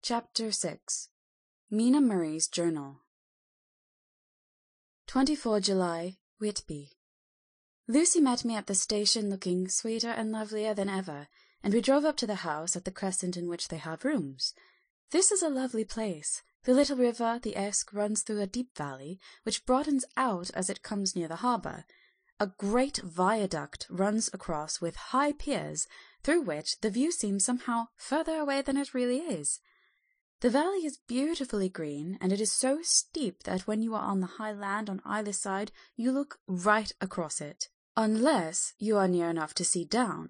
Chapter 6 Mina Murray's Journal 24 July, Whitby. Lucy met me at the station looking sweeter and lovelier than ever, and we drove up to the house at the crescent in which they have rooms. This is a lovely place. The little river, the Esk, runs through a deep valley, which broadens out as it comes near the harbour. A great viaduct runs across with high piers, through which the view seems somehow further away than it really is. The valley is beautifully green, and it is so steep that when you are on the high land on either side, you look right across it, unless you are near enough to see down.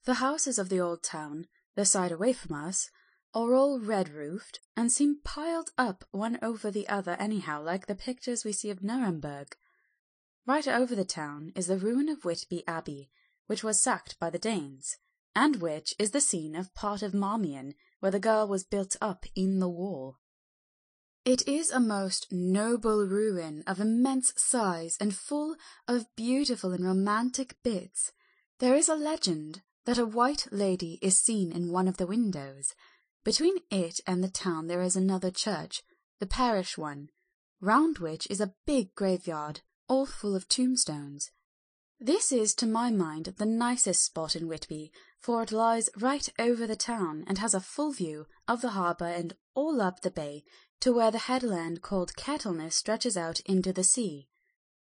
The houses of the old town, the side away from us, are all red-roofed, and seem piled up one over the other anyhow, like the pictures we see of Nuremberg. Right over the town is the ruin of Whitby Abbey, which was sacked by the Danes, and which is the scene of part of Marmion, where the girl was built up in the wall. It is a most noble ruin of immense size and full of beautiful and romantic bits. There is a legend that a white lady is seen in one of the windows. Between it and the town there is another church, the parish one, round which is a big graveyard, all full of tombstones. This is, to my mind, the nicest spot in Whitby, for it lies right over the town and has a full view of the harbour and all up the bay to where the headland called Kettleness stretches out into the sea.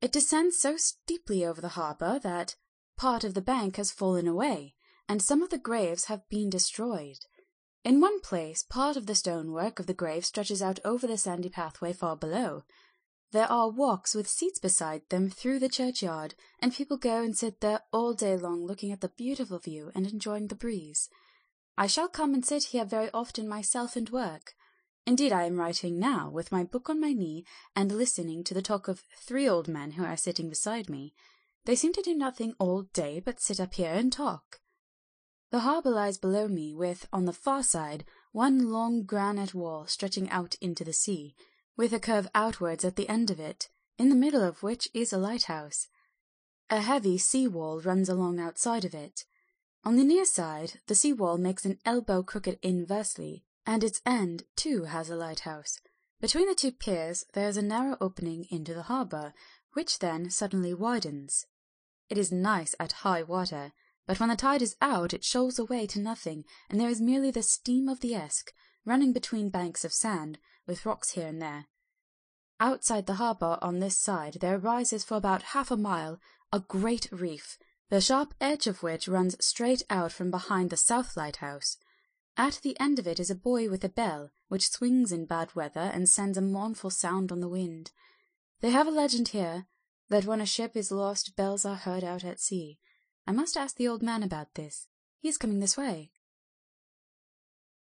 It descends so steeply over the harbour that part of the bank has fallen away, and some of the graves have been destroyed. In one place, part of the stonework of the grave stretches out over the sandy pathway far below. There are walks with seats beside them through the churchyard, and people go and sit there all day long looking at the beautiful view and enjoying the breeze. I shall come and sit here very often myself and work. Indeed, I am writing now, with my book on my knee, and listening to the talk of 3 old men who are sitting beside me. They seem to do nothing all day but sit up here and talk. The harbour lies below me, with, on the far side, one long granite wall stretching out into the sea, with a curve outwards at the end of it, in the middle of which is a lighthouse. A heavy sea-wall runs along outside of it. On the near side, the sea-wall makes an elbow crooked inversely, and its end, too, has a lighthouse. Between the 2 piers there is a narrow opening into the harbour, which then suddenly widens. It is nice at high water, but when the tide is out it shoals away to nothing, and there is merely the steam of the Esk, running between banks of sand, with rocks here and there. Outside the harbour on this side there rises for about half a mile a great reef, the sharp edge of which runs straight out from behind the south lighthouse. At the end of it is a buoy with a bell, which swings in bad weather and sends a mournful sound on the wind. They have a legend here that when a ship is lost bells are heard out at sea. I must ask the old man about this. He is coming this way.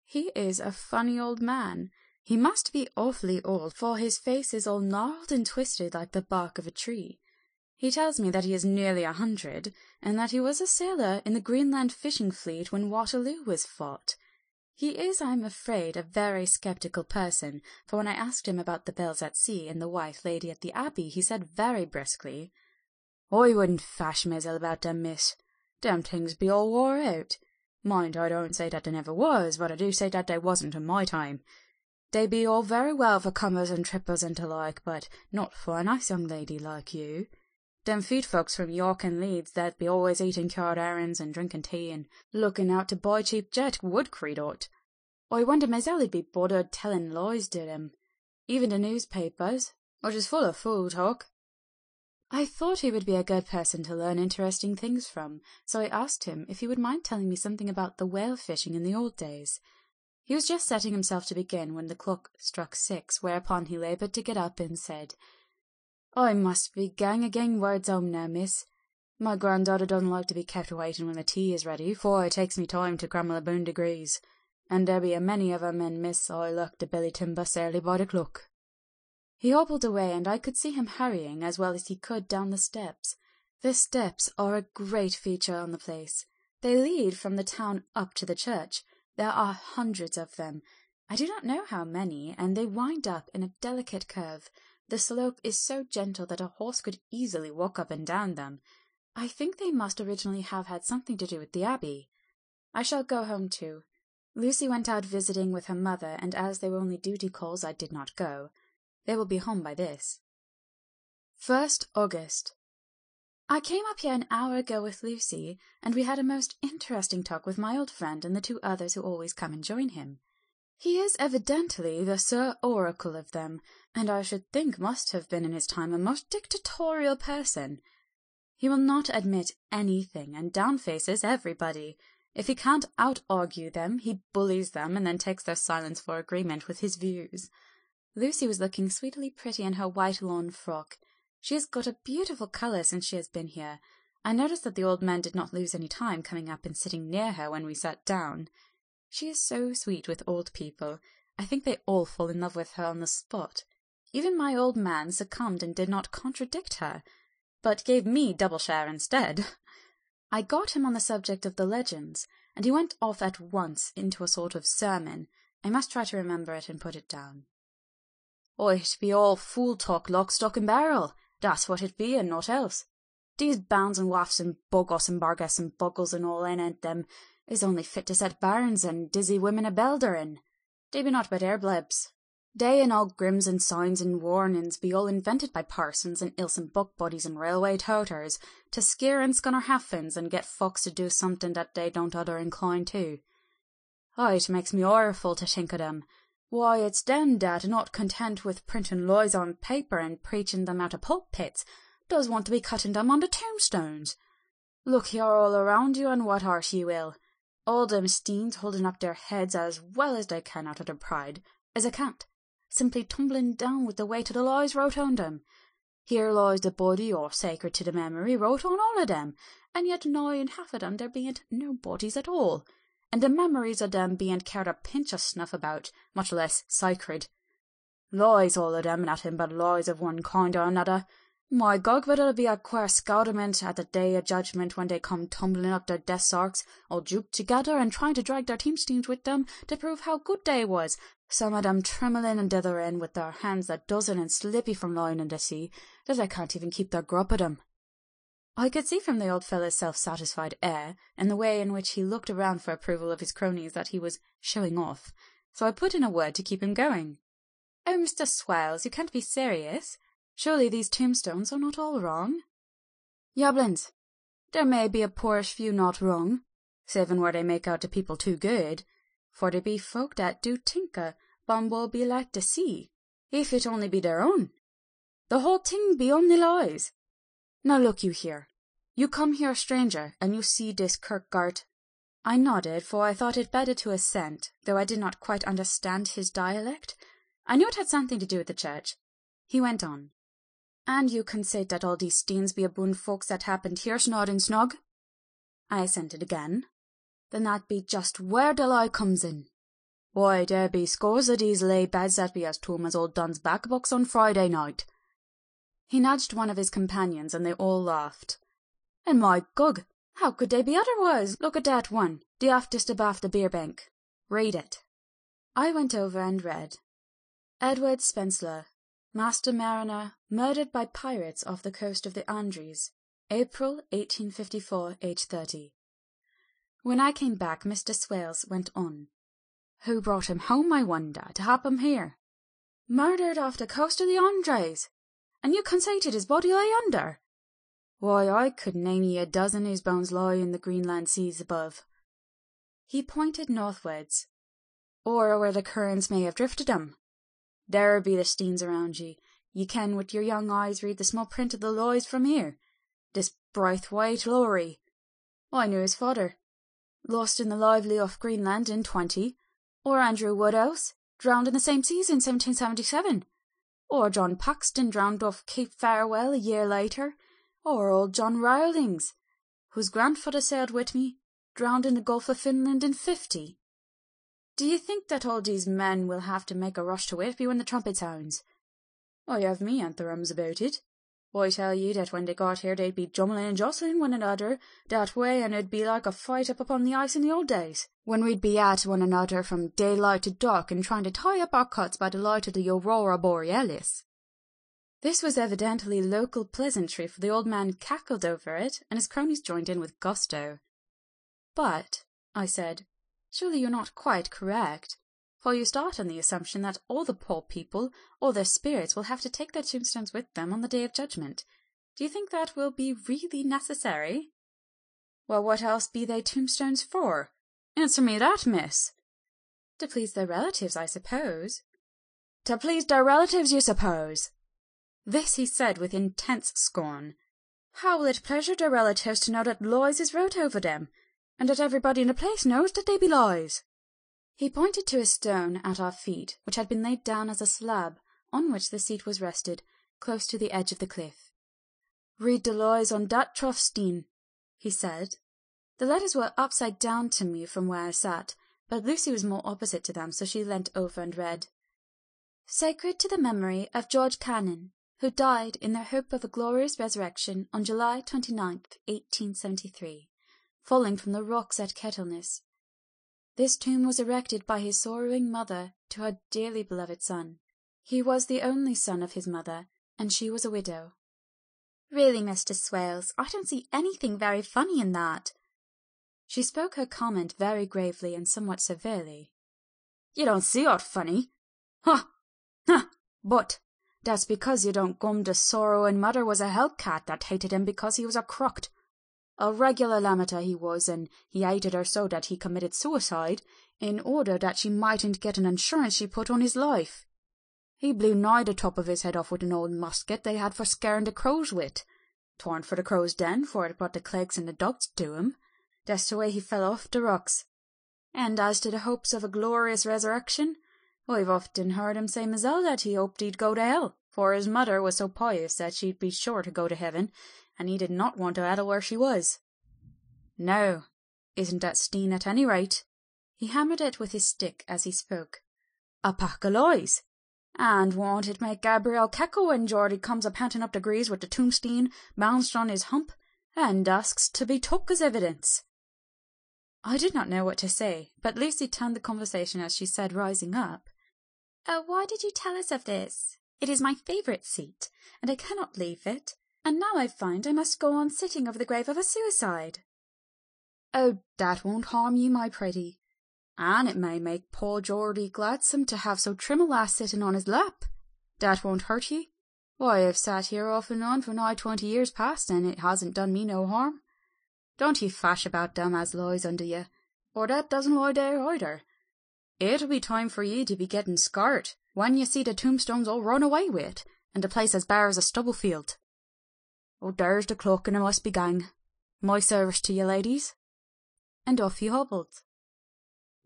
He is a funny old man. He must be awfully old, for his face is all gnarled and twisted like the bark of a tree. He tells me that he is nearly 100, and that he was a sailor in the Greenland fishing fleet when Waterloo was fought. He is, I am afraid, a very sceptical person, for when I asked him about the bells at sea and the white lady at the Abbey, he said very briskly, "I wouldn't fash meself about them, miss. Them things be all wore out. Mind, I don't say that they never was, but I do say that they wasn't in my time. They be all very well for comers and trippers and the like, but not for a nice young lady like you. Them feet folks from York and Leeds that be always eating card errands and drinking tea and looking out to buy cheap jet would creed out. I wonder meself be bothered telling lies to them. Even the newspapers, which is full of fool talk." I thought he would be a good person to learn interesting things from, so I asked him if he would mind telling me something about the whale fishing in the old days. He was just setting himself to begin when the clock struck 6, whereupon he laboured to get up and said, "I must be gang words home now, miss. My granddaughter doesn't like to be kept waiting when the tea is ready, for it takes me time to cram 11 degrees, and there be a many of 'em, and miss, I look to Billy Timber early by the clock." He hobbled away, and I could see him hurrying as well as he could down the steps. The steps are a great feature on the place. They lead from the town up to the church. There are hundreds of them. I do not know how many, and they wind up in a delicate curve. The slope is so gentle that a horse could easily walk up and down them. I think they must originally have had something to do with the Abbey. I shall go home too. Lucy went out visiting with her mother, and as they were only duty calls, I did not go. They will be home by this. 1st August. I came up here an hour ago with Lucy, and we had a most interesting talk with my old friend and the 2 others who always come and join him. He is evidently the Sir Oracle of them, and I should think must have been in his time a most dictatorial person. He will not admit anything, and downfaces everybody. If he can't out-argue them, he bullies them, and then takes their silence for agreement with his views. Lucy was looking sweetly pretty in her white lawn frock. She has got a beautiful colour since she has been here. I noticed that the old man did not lose any time coming up and sitting near her when we sat down. She is so sweet with old people. I think they all fall in love with her on the spot. Even my old man succumbed and did not contradict her, but gave me double share instead. I got him on the subject of the legends, and he went off at once into a sort of sermon. I must try to remember it and put it down. It be all fool talk, lock, stock, and barrel. That's what it be, and naught else. These bounds and wafts and boggos and bargas and buggles and all anent them is only fit to set bairns and dizzy women a belder in. They be not but airblebs. They and all grims and signs and warnings be all invented by parsons and ilson buck bodies and railway toters to scare and scunner haffins and get folks to do something that they don't other incline to. It makes me orful to think of them. Why, it's them that, not content with printing lies on paper and preaching them out of pulpits, does want to be cutting them on the tombstones. Look here all around you, and what art ye will? All them steens holding up their heads as well as they can out of their pride, as a can't, simply tumbling down with the weight of the lies wrote on them. Here lies the body, or sacred to the memory, wrote on all of them, and yet nigh in half of them there bean't no bodies at all, and the memories of them bean't cared a pinch of snuff about, much less sacred. Lies all of them, nothing but lies of one kind or another. My God, but it'll be a queer scoutement at the day of judgment when they come tumbling up their death sarks, all duped together and trying to drag their teamsteams with them to prove how good they was, some of them tremmelling and dithering with their hands that dozen and slippy from lying in the sea, that they can't even keep their grip of them. I could see from the old fellow's self-satisfied air, and the way in which he looked around for approval of his cronies, that he was showing off, so I put in a word to keep him going. "Oh, Mr. Swells, you can't be serious. Surely these tombstones are not all wrong?" "Yablins, there may be a poorish few not wrong, savin' where they make out the people too good, for there be folk that do tinker one will be like to see, if it only be their own. The whole thing be only lies. Now look you here. You come here a stranger, and you see this kirkgard." I nodded, for I thought it better to assent, though I did not quite understand his dialect. I knew it had something to do with the church. He went on. "And you consait that all these steens be aboon folks that happened here snod and snug?" I assented again. "Then that be just where the lie comes in. Why, there be scores of these lay beds that be as toom as old Don's back box on Friday night." He nudged one of his companions, and they all laughed. "And my gug, how could they be otherwise? Look at that one, the aftest abaft the beer bank. Read it." I went over and read. "Edward Spencer, Master Mariner, murdered by pirates off the coast of the Andres, April 1854, age 30. When I came back, Mr. Swales went on. "Who brought him home, I wonder, to hap him here? Murdered off the coast of the Andres, and you conceited his body lay under? Why, I could name ye a dozen whose bones lie in the Greenland seas above." He pointed northwards. "Or where the currents may have drifted 'em. There be the steens around ye. Ye can with your young eyes read the small print of the lies from here. This Braithwaite Lowry, I knew his father, lost in the lively off Greenland in 20, or Andrew Woodhouse, drowned in the same seas in 1777, or John Paxton drowned off Cape Farewell a year later, or old John Rowlings, whose grandfather sailed with me, drowned in the Gulf of Finland in 50. Do you think that all these men will have to make a rush to Whitby when the trumpet sounds? I have me antherums about it. I tell ye that when they got here they'd be jumbling and jostling one another that way, and it'd be like a fight up upon the ice in the old days, when we'd be at one another from daylight to dark and trying to tie up our cuts by the light of the Aurora Borealis." This was evidently local pleasantry, for the old man cackled over it, and his cronies joined in with gusto. "But," I said, Surely you're not quite correct, for you start on the assumption that all the poor people, all their spirits, will have to take their tombstones with them on the Day of Judgment. Do you think that will be really necessary? Well, what else be they tombstones for? Answer me that, miss. To please their relatives, I suppose. To please their relatives, you suppose? This he said with intense scorn. How will it pleasure their relatives to know that lies is wrote over them, and that everybody in the place knows that they be lies? He pointed to a stone at our feet, which had been laid down as a slab, on which the seat was rested, close to the edge of the cliff. Read the lies on that troughstein, he said. The letters were upside down to me from where I sat, but Lucy was more opposite to them, so she leant over and read. Sacred to the memory of George Cannon, who died in the hope of a glorious resurrection on July 29th, 1873, falling from the rocks at Kettleness. This tomb was erected by his sorrowing mother to her dearly beloved son. He was the only son of his mother, and she was a widow. Really, Mr. Swales, I don't see anything very funny in that. She spoke her comment very gravely and somewhat severely. You don't see aught funny? Ha! Ha! But that's because you don't gum the sorrowing mother was a hellcat that hated him because he was a crocked. A regular lamata he was, and he hated her so that he committed suicide, in order that she mightn't get an insurance she put on his life. He blew nigh the top of his head off with an old musket they had for scaring the crows with. Torn for the crow's den, for it brought the clegs and the ducks to him. That's the way he fell off the rocks. And as to the hopes of a glorious resurrection, I've often heard him say myself that he hoped he'd go to hell, for his mother was so pious that she'd be sure to go to heaven, and he did not want to addle where she was. Now, isn't that steen at any rate? He hammered it with his stick as he spoke. A pack of lies. And won't it make Gabriel cackle when Geordie comes a-panting up the grease with the tombstone bounced on his hump, and asks to be took as evidence? I did not know what to say, but Lucy turned the conversation as she said, rising up, why did you tell us of this? It is my favourite seat, and I cannot leave it, and now I find I must go on sitting over the grave of a suicide. Oh, that won't harm you, my pretty, and it may make poor Geordie gladsome to have so trim a lass sitting on his lap. That won't hurt ye. Why, I've sat here off and on for nigh 20 years past, and it hasn't done me no harm. Don't ye fash about them as lies under ye, or that doesn't lie there either. It'll be time for ye to be getting scart when ye see the tombstones all run away with, and the place as bare as a stubble field. Oh, there's the clock, and I must be gang. My service to ye, ladies. And off he hobbled.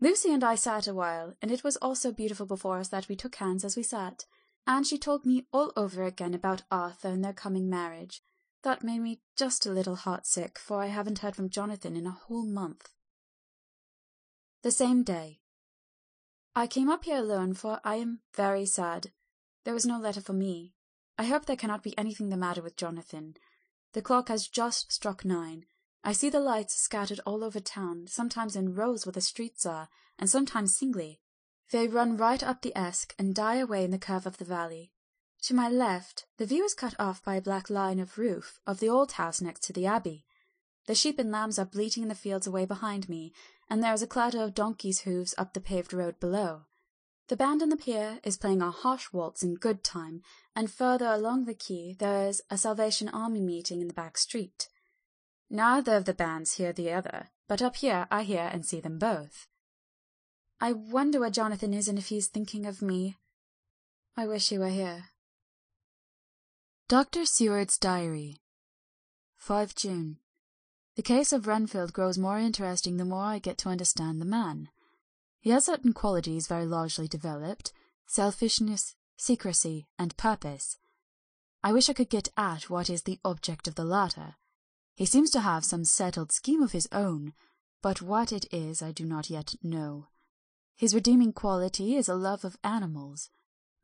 Lucy and I sat a while, and it was all so beautiful before us that we took hands as we sat, and she told me all over again about Arthur and their coming marriage. That made me just a little heartsick, for I haven't heard from Jonathan in a whole month. The same day. I came up here alone, for I am very sad. There was no letter for me. I hope there cannot be anything the matter with Jonathan. The clock has just struck 9. I see the lights scattered all over town, sometimes in rows where the streets are, and sometimes singly. They run right up the Esk and die away in the curve of the valley. To my left, the view is cut off by a black line of roof of the old house next to the abbey. The sheep and lambs are bleating in the fields away behind me, and there is a clatter of donkeys' hoofs up the paved road below. The band on the pier is playing a harsh waltz in good time, and further along the quay there is a Salvation Army meeting in the back street. Neither of the bands hear the other, but up here I hear and see them both. I wonder where Jonathan is and if he is thinking of me. I wish he were here. Dr. Seward's Diary. 5 June. The case of Renfield grows more interesting the more I get to understand the man. He has certain qualities very largely developed: selfishness, secrecy, and purpose. I wish I could get at what is the object of the latter. He seems to have some settled scheme of his own, but what it is I do not yet know. His redeeming quality is a love of animals,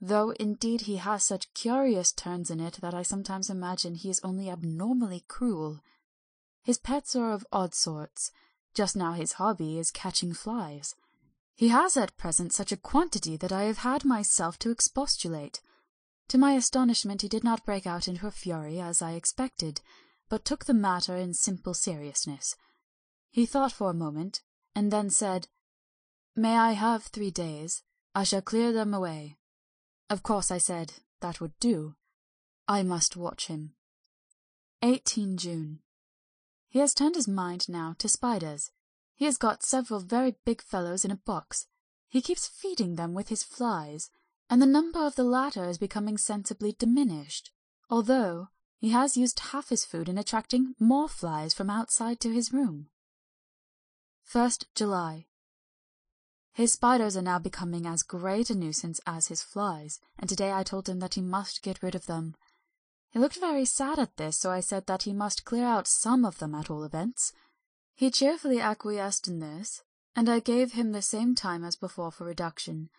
though indeed he has such curious turns in it that I sometimes imagine he is only abnormally cruel. His pets are of odd sorts. Just now his hobby is catching flies. He has at present such a quantity that I have had myself to expostulate. To my astonishment he did not break out into a fury as I expected, but took the matter in simple seriousness. He thought for a moment, and then said, "May I have 3 days? I shall clear them away." Of course I said that would do. I must watch him. 18 June. He has turned his mind now to spiders. He has got several very big fellows in a box. He keeps feeding them with his flies, and the number of the latter is becoming sensibly diminished, although he has used half his food in attracting more flies from outside to his room. 1st July. His spiders are now becoming as great a nuisance as his flies, and today I told him that he must get rid of them. He looked very sad at this, so I said that he must clear out some of them at all events. He cheerfully acquiesced in this, and I gave him the same time as before for reduction.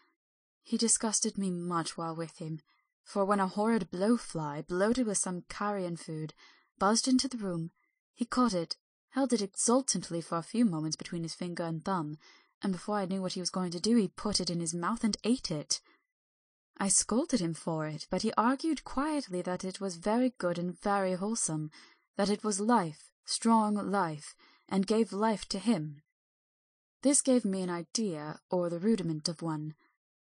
He disgusted me much while with him, for when a horrid blowfly, bloated with some carrion food, buzzed into the room, he caught it, held it exultantly for a few moments between his finger and thumb, and before I knew what he was going to do, he put it in his mouth and ate it. I scolded him for it, but he argued quietly that it was very good and very wholesome, that it was life, strong life, and gave life to him. This gave me an idea, or the rudiment of one.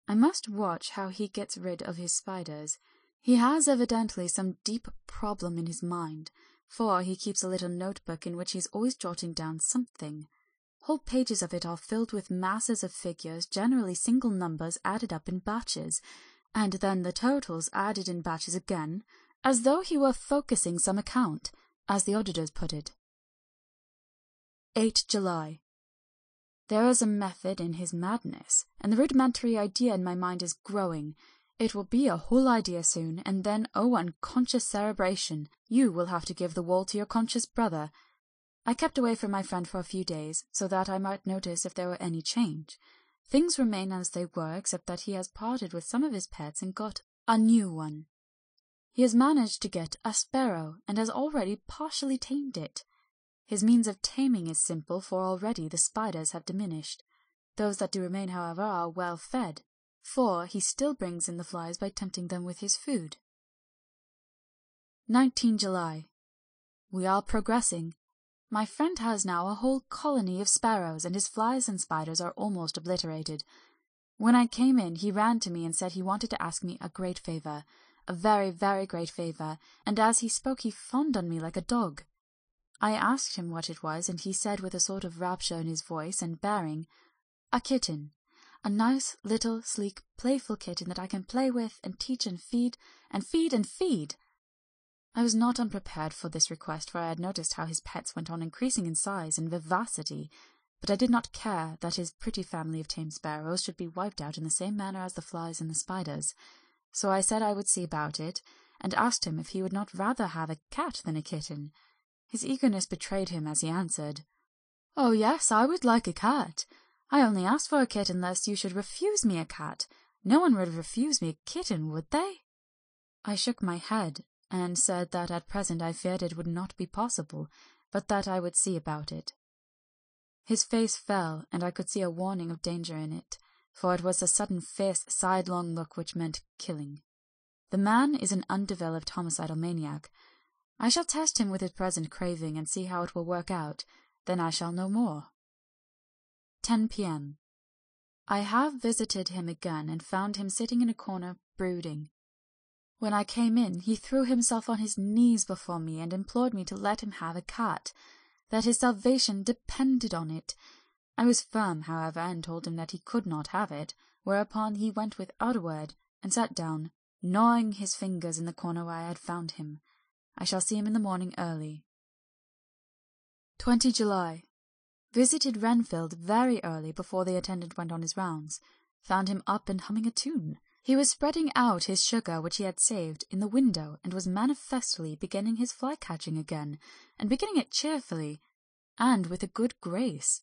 I must watch how he gets rid of his spiders. He has evidently some deep problem in his mind, for he keeps a little notebook in which he is always jotting down something. Whole pages of it are filled with masses of figures, generally single numbers added up in batches, and then the totals added in batches again, as though he were focusing some account, as the auditors put it. 8 July. There is a method in his madness, and the rudimentary idea in my mind is growing. It will be a whole idea soon, and then, oh, unconscious cerebration, you will have to give the wall to your conscious brother. I kept away from my friend for a few days, so that I might notice if there were any change. Things remain as they were, except that he has parted with some of his pets and got a new one. He has managed to get a sparrow, and has already partially tamed it. His means of taming is simple, for already the spiders have diminished. Those that do remain, however, are well fed, for he still brings in the flies by tempting them with his food. 19 July. We are progressing. My friend has now a whole colony of sparrows, and his flies and spiders are almost obliterated. When I came in, he ran to me and said he wanted to ask me a great favour, a very, very great favour, and as he spoke he fawned on me like a dog. I asked him what it was, and he said with a sort of rapture in his voice and bearing, "A kitten, a nice, little, sleek, playful kitten that I can play with and teach and feed, and feed and feed." I was not unprepared for this request, for I had noticed how his pets went on increasing in size and vivacity, but I did not care that his pretty family of tame sparrows should be wiped out in the same manner as the flies and the spiders. So I said I would see about it, and asked him if he would not rather have a cat than a kitten. His eagerness betrayed him as he answered, "Oh yes, I would like a cat. I only asked for a kitten lest you should refuse me a cat. No one would refuse me a kitten, would they?" I shook my head, and said that at present I feared it would not be possible, but that I would see about it. His face fell, and I could see a warning of danger in it, for it was a sudden fierce sidelong look which meant killing. The man is an undeveloped homicidal maniac. I shall test him with his present craving and see how it will work out, then I shall know more. 10 p.m. I have visited him again and found him sitting in a corner brooding. When I came in, he threw himself on his knees before me and implored me to let him have a cat, that his salvation depended on it. I was firm, however, and told him that he could not have it, whereupon he went without a word, and sat down, gnawing his fingers in the corner where I had found him. I shall see him in the morning early. 20 July. Visited Renfield very early before the attendant went on his rounds. Found him up and humming a tune. He was spreading out his sugar which he had saved in the window, and was manifestly beginning his fly-catching again, and beginning it cheerfully, and with a good grace.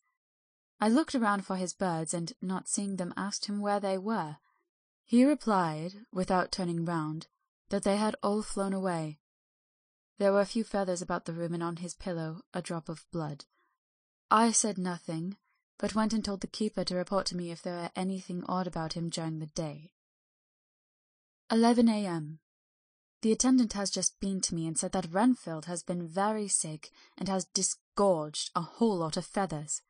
I looked around for his birds, and not seeing them asked him where they were. He replied, without turning round, that they had all flown away. There were a few feathers about the room, and on his pillow a drop of blood. I said nothing, but went and told the keeper to report to me if there were anything odd about him during the day. 11 a.m. The attendant has just been to me and said that Renfield has been very sick and has disgorged a whole lot of feathers.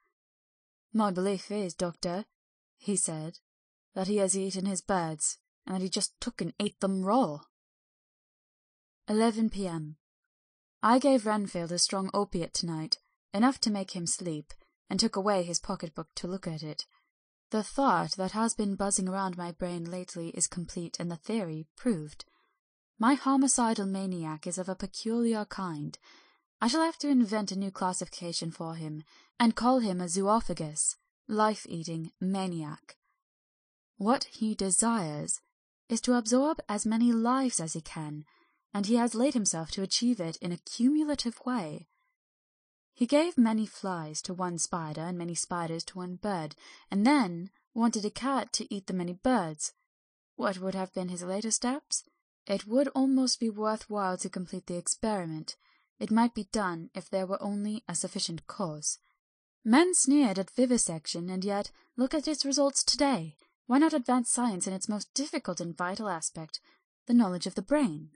My belief is, doctor, he said, "that he has eaten his birds, and that he just took and ate them raw." 11 p.m. I gave Renfield a strong opiate tonight, enough to make him sleep, and took away his pocketbook to look at it. The thought that has been buzzing around my brain lately is complete, and the theory proved. My homicidal maniac is of a peculiar kind. I shall have to invent a new classification for him, and call him a zoophagous, life-eating maniac. What he desires is to absorb as many lives as he can, and he has laid himself to achieve it in a cumulative way. He gave many flies to one spider and many spiders to one bird, and then wanted a cat to eat the many birds. What would have been his later steps? It would almost be worthwhile to complete the experiment. It might be done if there were only a sufficient cause. Men sneered at vivisection, and yet look at its results today. Why not advance science in its most difficult and vital aspect, the knowledge of the brain?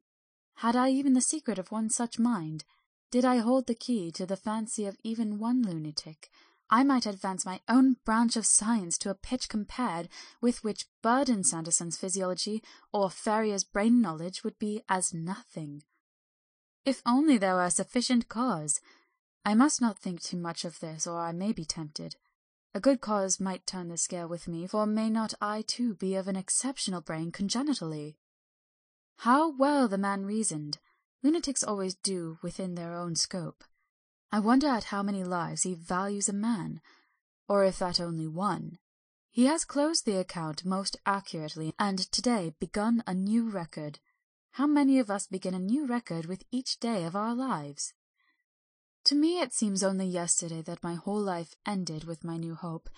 Had I even the secret of one such mind? Did I hold the key to the fancy of even one lunatic? I might advance my own branch of science to a pitch compared with which Burdon Sanderson's physiology or Ferrier's brain knowledge would be as nothing. If only there were a sufficient cause. I must not think too much of this, or I may be tempted. A good cause might turn the scale with me, for may not I too be of an exceptional brain congenitally? How well the man reasoned! Lunatics always do within their own scope. I wonder at how many lives he values a man, or if at only one. He has closed the account most accurately, and today begun a new record. How many of us begin a new record with each day of our lives? To me it seems only yesterday that my whole life ended with my new hope,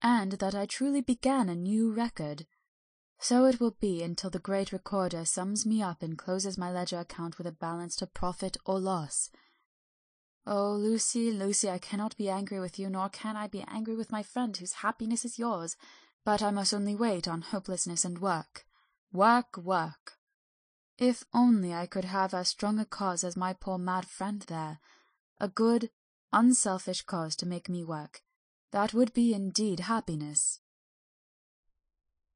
and that I truly began a new record. So it will be until the great recorder sums me up and closes my ledger account with a balance to profit or loss. Oh, Lucy, Lucy, I cannot be angry with you, nor can I be angry with my friend whose happiness is yours, but I must only wait on hopelessness and work. Work, work. If only I could have as strong a cause as my poor mad friend there, a good, unselfish cause to make me work, that would be indeed happiness.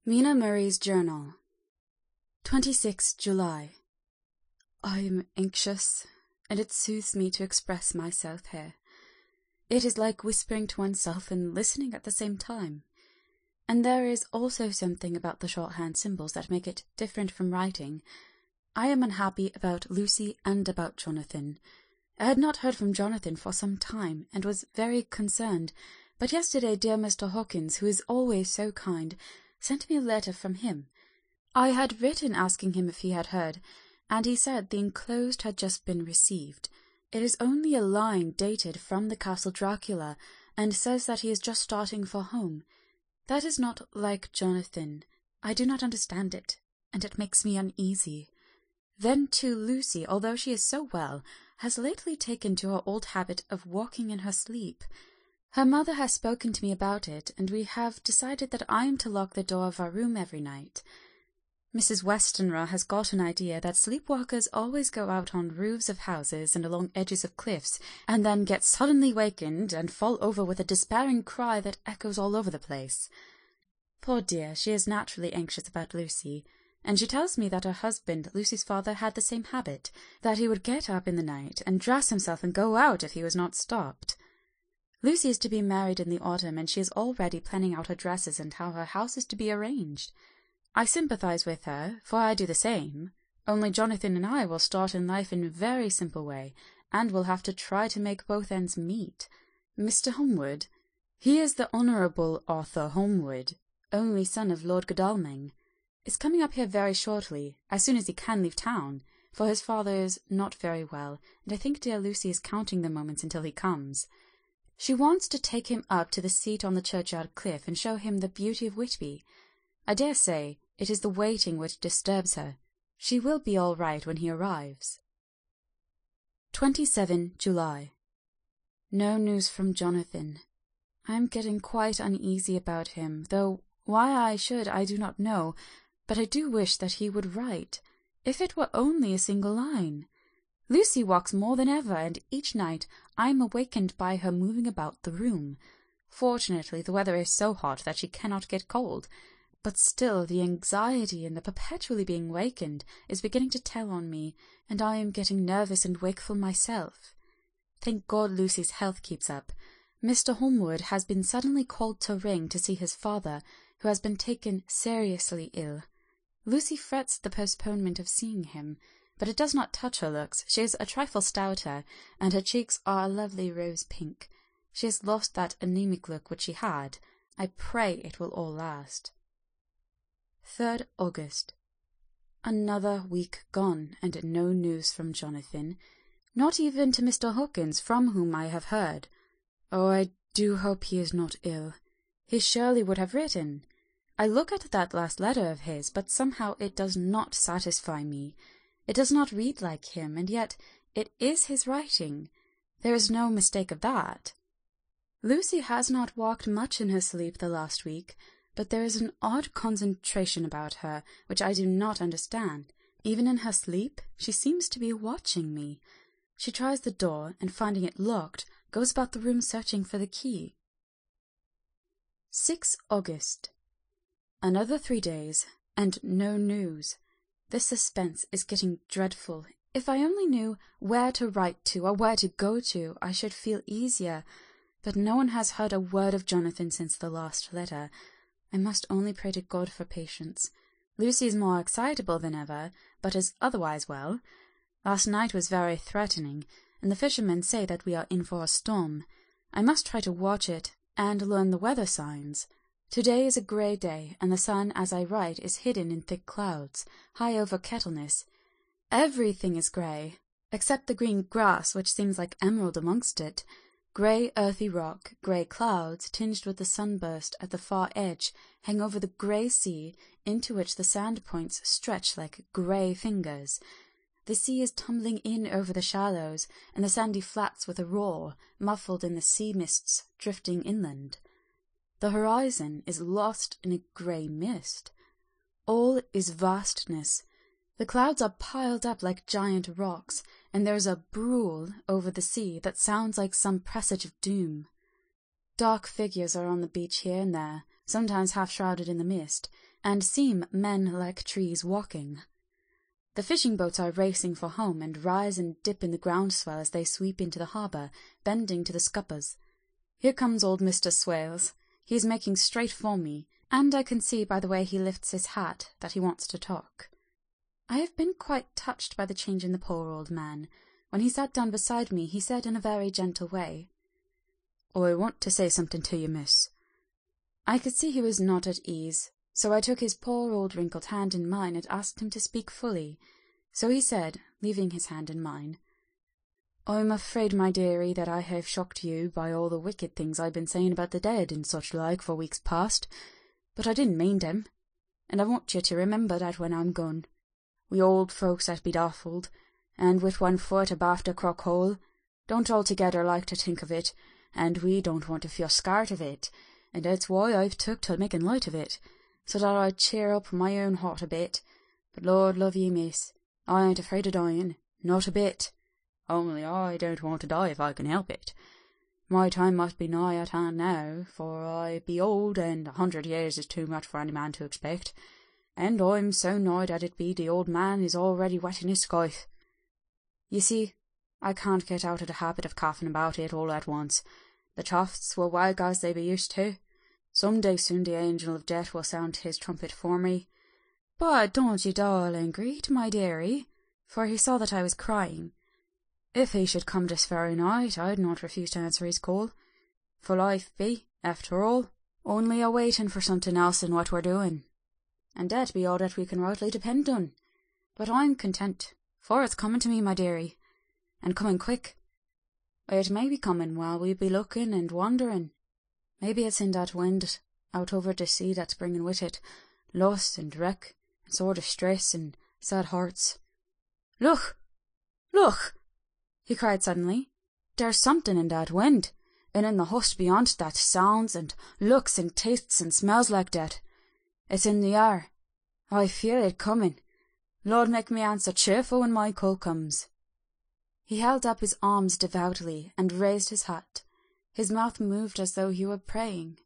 Mina Murray's Journal, 26 July. I am anxious, and it soothes me to express myself here. It is like whispering to oneself and listening at the same time. And there is also something about the shorthand symbols that make it different from writing. I am unhappy about Lucy and about Jonathan. I had not heard from Jonathan for some time, and was very concerned, but yesterday dear Mr. Hawkins, who is always so kind, sent me a letter from him. I had written asking him if he had heard, and he said the enclosed had just been received. It is only a line dated from the Castle Dracula, and says that he is just starting for home. That is not like Jonathan. I do not understand it, and it makes me uneasy. Then, too, Lucy, although she is so well, has lately taken to her old habit of walking in her sleep. Her mother has spoken to me about it, and we have decided that I am to lock the door of our room every night. Mrs. Westenra has got an idea that sleepwalkers always go out on roofs of houses and along edges of cliffs, and then get suddenly wakened and fall over with a despairing cry that echoes all over the place. Poor dear, she is naturally anxious about Lucy, and she tells me that her husband, Lucy's father, had the same habit, that he would get up in the night and dress himself and go out if he was not stopped. Lucy is to be married in the autumn, and she is already planning out her dresses and how her house is to be arranged. I sympathize with her, for I do the same, only Jonathan and I will start in life in a very simple way, and will have to try to make both ends meet. Mr. Holmwood, he is the Honourable Arthur Holmwood, only son of Lord Godalming, is coming up here very shortly, as soon as he can leave town, for his father is not very well, and I think dear Lucy is counting the moments until he comes. She wants to take him up to the seat on the churchyard cliff and show him the beauty of Whitby. I dare say it is the waiting which disturbs her. She will be all right when he arrives. 27 July. No news from Jonathan. I am getting quite uneasy about him, though why I should I do not know, but I do wish that he would write, if it were only a single line. Lucy walks more than ever, and each night I am awakened by her moving about the room. Fortunately, the weather is so hot that she cannot get cold, but still the anxiety and the perpetually being wakened is beginning to tell on me, and I am getting nervous and wakeful myself. Thank God Lucy's health keeps up. Mr. Holmwood has been suddenly called to Ring to see his father, who has been taken seriously ill. Lucy frets at the postponement of seeing him, but it does not touch her looks. She is a trifle stouter, and her cheeks are a lovely rose pink. She has lost that anemic look which she had. I pray it will all last. 3rd August. Another week gone, and no news from Jonathan, not even to Mr. Hawkins, from whom I have heard. Oh, I do hope he is not ill. He surely would have written. I look at that last letter of his, but somehow it does not satisfy me. It does not read like him, and yet it is his writing. There is no mistake of that. Lucy has not walked much in her sleep the last week, but there is an odd concentration about her which I do not understand. Even in her sleep she seems to be watching me. She tries the door, and finding it locked, goes about the room searching for the key. 6 August. Another 3 days, and no news. This suspense is getting dreadful. If I only knew where to write to, or where to go to, I should feel easier. But no one has heard a word of Jonathan since the last letter. I must only pray to God for patience. Lucy is more excitable than ever, but is otherwise well. Last night was very threatening, and the fishermen say that we are in for a storm. I must try to watch it, and learn the weather signs. Today is a grey day, and the sun, as I write, is hidden in thick clouds, high over Kettleness. Everything is grey, except the green grass, which seems like emerald amongst it. Grey earthy rock, grey clouds, tinged with the sunburst at the far edge, hang over the grey sea, into which the sand points stretch like grey fingers. The sea is tumbling in over the shallows, and the sandy flats with a roar, muffled in the sea mists drifting inland. The horizon is lost in a grey mist. All is vastness. The clouds are piled up like giant rocks, and there is a brool over the sea that sounds like some presage of doom. Dark figures are on the beach here and there, sometimes half shrouded in the mist, and seem men like trees walking. The fishing boats are racing for home, and rise and dip in the groundswell as they sweep into the harbour, bending to the scuppers. Here comes old Mr. Swales. He is making straight for me, and I can see by the way he lifts his hat that he wants to talk. I have been quite touched by the change in the poor old man. When he sat down beside me, he said in a very gentle way, "I want to say something to you, miss." I could see he was not at ease, so I took his poor old wrinkled hand in mine and asked him to speak fully. So he said, leaving his hand in mine, "I'm afraid, my dearie, that I have shocked you by all the wicked things I've been saying about the dead and such like for weeks past, but I didn't mean them, and I want you to remember that when I'm gone. We old folks that be daffled, and with one foot abaft a crock hole, don't altogether like to think of it, and we don't want to feel scared of it, and that's why I've took to making light of it, so that I'd cheer up my own heart a bit. But Lord love ye, miss, I ain't afraid of dying, not a bit. Only I don't want to die if I can help it. My time must be nigh at hand now, for I be old, and 100 years is too much for any man to expect, and I'm so nigh that it be the old man is already wetting his scythe. You see, I can't get out of the habit of coughing about it all at once. The chofts will wag as they be used to. Some day soon the angel of death will sound his trumpet for me. But don't ye darling greet, my dearie," for he saw that I was crying. "If he should come this very night, I'd not refuse to answer his call. For life be, after all, only a waiting for something else than what we're doing. And that be all that we can rightly depend on. But I'm content, for it's coming to me, my dearie, and coming quick. It may be coming while we be looking and wondering. Maybe it's in that wind out over the sea that's bringing with it loss and wreck, and sore distress and sad hearts. Look! Look! He cried suddenly. There's something in that wind, and in the hush beyond that sounds and looks and tastes and smells like that. It's in the air. I feel it coming. Lord make me answer cheerful when my call comes." He held up his arms devoutly and raised his hat. His mouth moved as though he were praying.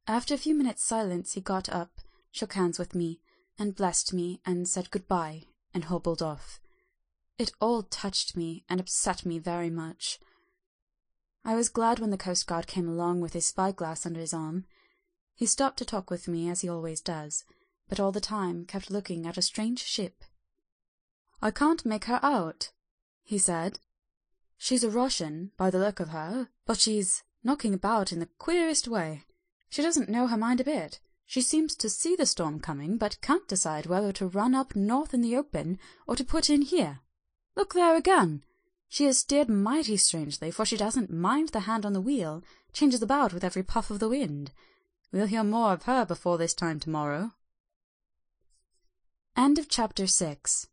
After a few minutes' silence he got up, shook hands with me, and blessed me, and said good-bye, and hobbled off. It all touched me and upset me very much. I was glad when the coastguard came along with his spyglass under his arm. He stopped to talk with me, as he always does, but all the time kept looking at a strange ship. "I can't make her out," he said. "She's a Russian, by the look of her, but she's knocking about in the queerest way. She doesn't know her mind a bit. She seems to see the storm coming, but can't decide whether to run up north in the open or to put in here. Look there again! She has steered mighty strangely, for she doesn't mind the hand on the wheel, changes about with every puff of the wind. We'll hear more of her before this time tomorrow." End of chapter 6.